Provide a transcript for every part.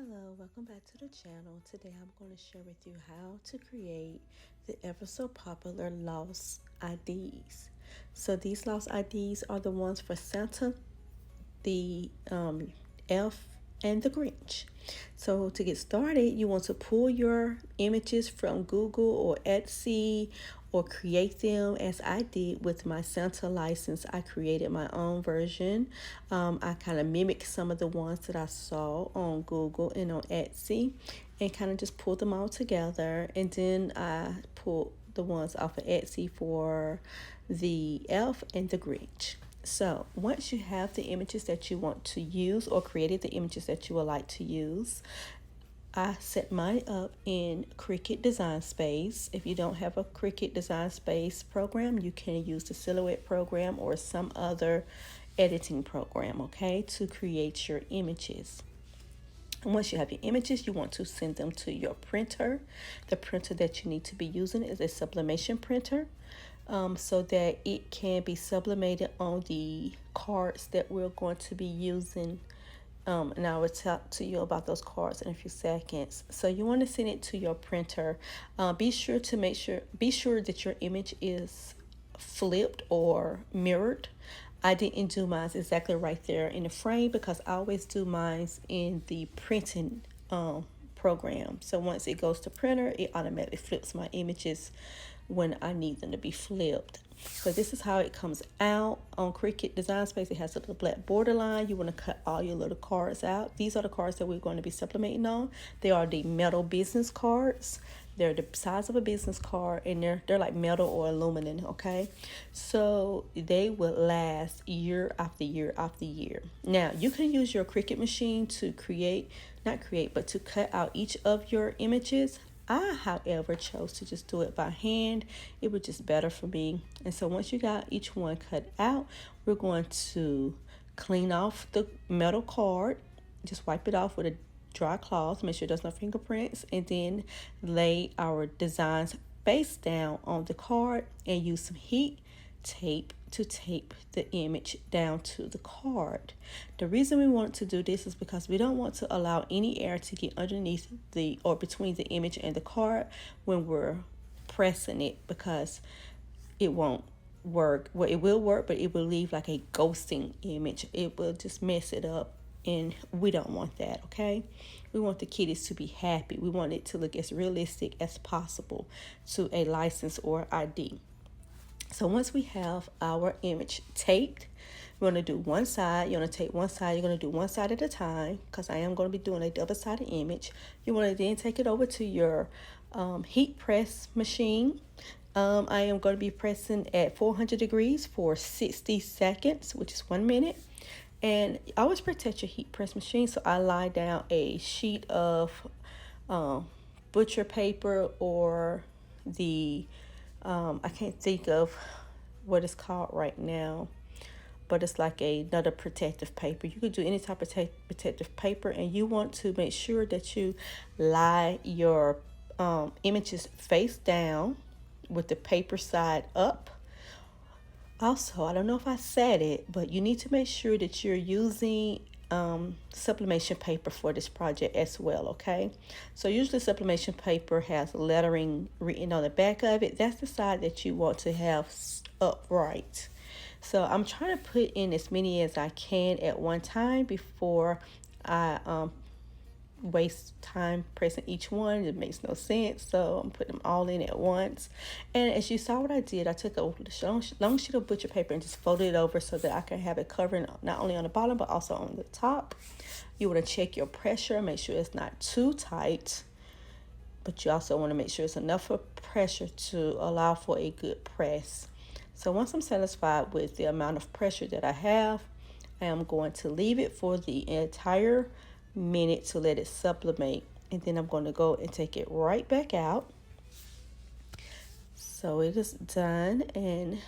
Hello, welcome back to the channel. Today I'm going to share with you how to create the ever so popular lost IDs. So these lost IDs are the ones for Santa, the Elf, and the Grinch. So to get started, you want to pull your images from Google or Etsy or create them as I did with my Santa license. I created my own version. I kind of mimicked some of the ones that I saw on Google and on Etsy and kind of just pulled them all together. And then I pulled the ones off of Etsy for the Elf and the Grinch. So once you have the images that you want to use or created the images that you would like to use, I set mine up in Cricut Design Space. If you don't have a Cricut Design Space program, you can use the Silhouette program or some other editing program, okay, to create your images. And once you have your images, you want to send them to your printer. The printer that you need to be using is a sublimation printer. So that it can be sublimated on the cards that we're going to be using. And I will talk to you about those cards in a few seconds. So you want to send it to your printer. Be sure that your image is flipped or mirrored. I didn't do mine exactly right there in the frame because I always do mine in the printing program. So once it goes to printer, it automatically flips my images when I need them to be flipped. So this is how it comes out on Cricut Design Space. It has a little black borderline. You want to cut all your little cards out. These are the cards that we're going to be sublimating on. They are the metal business cards. They're the size of a business card, and they're like metal or aluminum, okay? So they will last year after year after year. Now, you can use your Cricut machine to to cut out each of your images. I, however, chose to just do it by hand. It was just better for me. And so once you got each one cut out, we're going to clean off the metal card. Just wipe it off with a dry cloth, make sure there's no fingerprints, and then lay our designs face down on the card and use some heat tape to tape the image down to the card. The reason we want to do this is because we don't want to allow any air to get underneath or between the image and the card when we're pressing it, because it won't work. Well, it will work, but it will leave like a ghosting image. It will just mess it up, and we don't want that, okay? We want the kitties to be happy. We want it to look as realistic as possible to a license or ID. So once we have our image taped, we're going to do one side. You're going to take one side. You're going to do one side at a time because I am going to be doing a double-sided image. You want to then take it over to your heat press machine. I am going to be pressing at 400 degrees for 60 seconds, which is 1 minute. And always protect your heat press machine. So I lie down a sheet of butcher paper or the I can't think of what it's called right now, but it's like another protective paper. You could do any type of protective paper, and you want to make sure that you lie your images face down with the paper side up. Also, I don't know if I said it, but you need to make sure that you're using sublimation paper for this project as well, okay? So usually sublimation paper has lettering written on the back of it. That's the side that you want to have upright. So I'm trying to put in as many as I can at one time before I waste time pressing each one. It makes no sense, so I'm putting them all in at once. And as you saw what I did, I took a long sheet of butcher paper and just folded it over so that I can have it covering not only on the bottom but also on the top. You want to check your pressure, make sure it's not too tight, but you also want to make sure it's enough of pressure to allow for a good press. So once I'm satisfied with the amount of pressure that I have, I am going to leave it for the entire minute to let it sublimate, and then I'm going to go and take it right back out. So it is done, and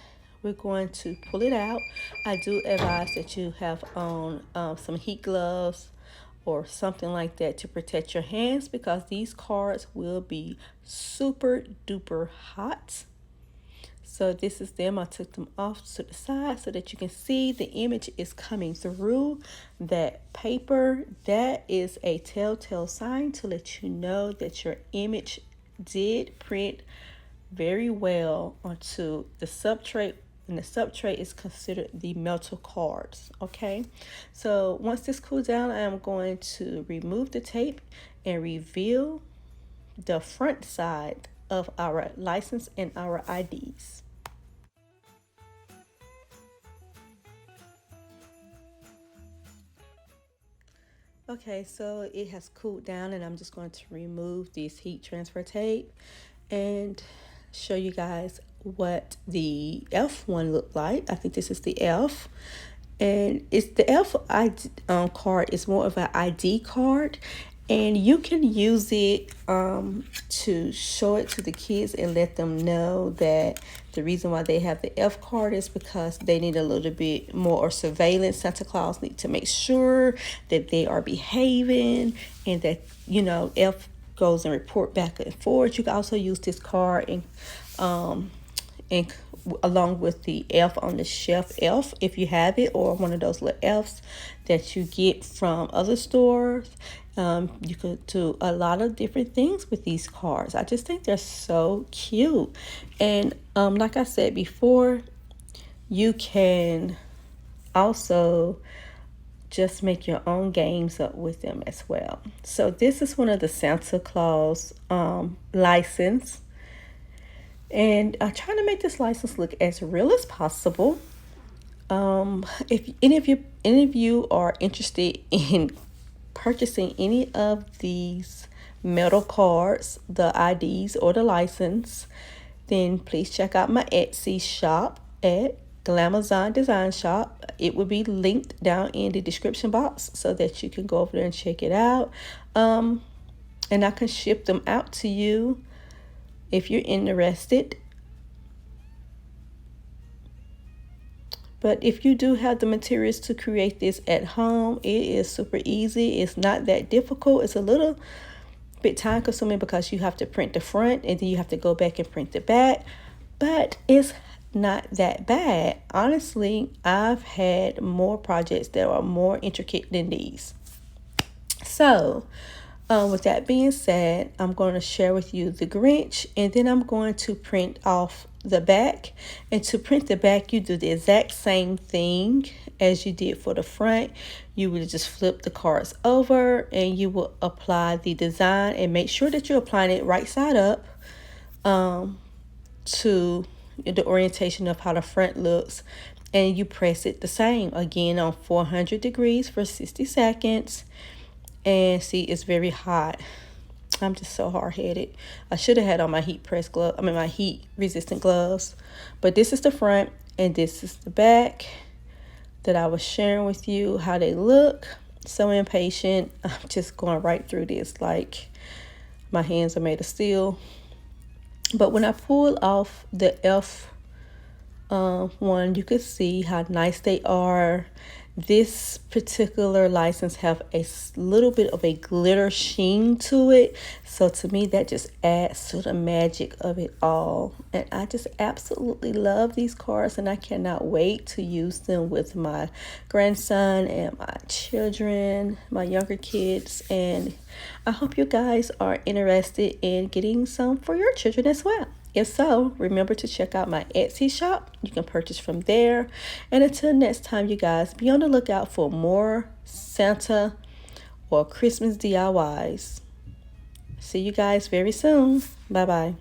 we're going to pull it out. I do advise that you have on some heat gloves or something like that to protect your hands, because these cards will be super duper hot. So this is them. I took them off to the side so that you can see the image is coming through that paper. That is a telltale sign to let you know that your image did print very well onto the substrate, and the substrate is considered the metal cards. Okay, so once this cools down, I am going to remove the tape and reveal the front side of our license and our IDs. Okay, so it has cooled down, and I'm just going to remove this heat transfer tape and show you guys what the F one looked like. I think this is the F, and it's the F card is more of an ID card, and you can use it to show it to the kids and let them know that the reason why they have the F card is because they need a little bit more surveillance. Santa Claus need to make sure that they are behaving, and that, you know, F goes and report back and forth. You can also use this card and along with the F on the shelf F, if you have it, or one of those little Fs that you get from other stores. You could do a lot of different things with these cards. I just think they're so cute. And like I said before, you can also just make your own games up with them as well. So this is one of the Santa Claus license. And I'm trying to make this license look as real as possible. If any of you are interested in purchasing any of these metal cards, the IDs or the license, then please check out my Etsy shop at Glamazon Design Shop. It will be linked down in the description box so that you can go over there and check it out. And I can ship them out to you if you're interested. But if you do have the materials to create this at home, it is super easy. It's not that difficult. It's a little bit time consuming because you have to print the front and then you have to go back and print the back. But it's not that bad. Honestly, I've had more projects that are more intricate than these. So with that being said, I'm going to share with you the Grinch, and then I'm going to print off the back. And to print the back, you do the exact same thing as you did for the front. You will just flip the cards over and you will apply the design, and make sure that you're applying it right side up to the orientation of how the front looks. And you press it the same again on 400 degrees for 60 seconds. And see, it's very hot. I'm just so hard-headed. I should have had on my my heat resistant gloves. But this is the front and this is the back that I was sharing with you how they look. So impatient. I'm just going right through this like my hands are made of steel. But when I pull off the F one, you can see how nice they are. This particular license have a little bit of a glitter sheen to it, so to me that just adds to the magic of it all. And I just absolutely love these cards, and I cannot wait to use them with my grandson and my children, my younger kids. And I hope you guys are interested in getting some for your children as well. If so, remember to check out my Etsy shop. You can purchase from there. And until next time, you guys, be on the lookout for more Santa or Christmas DIYs. See you guys very soon. Bye-bye.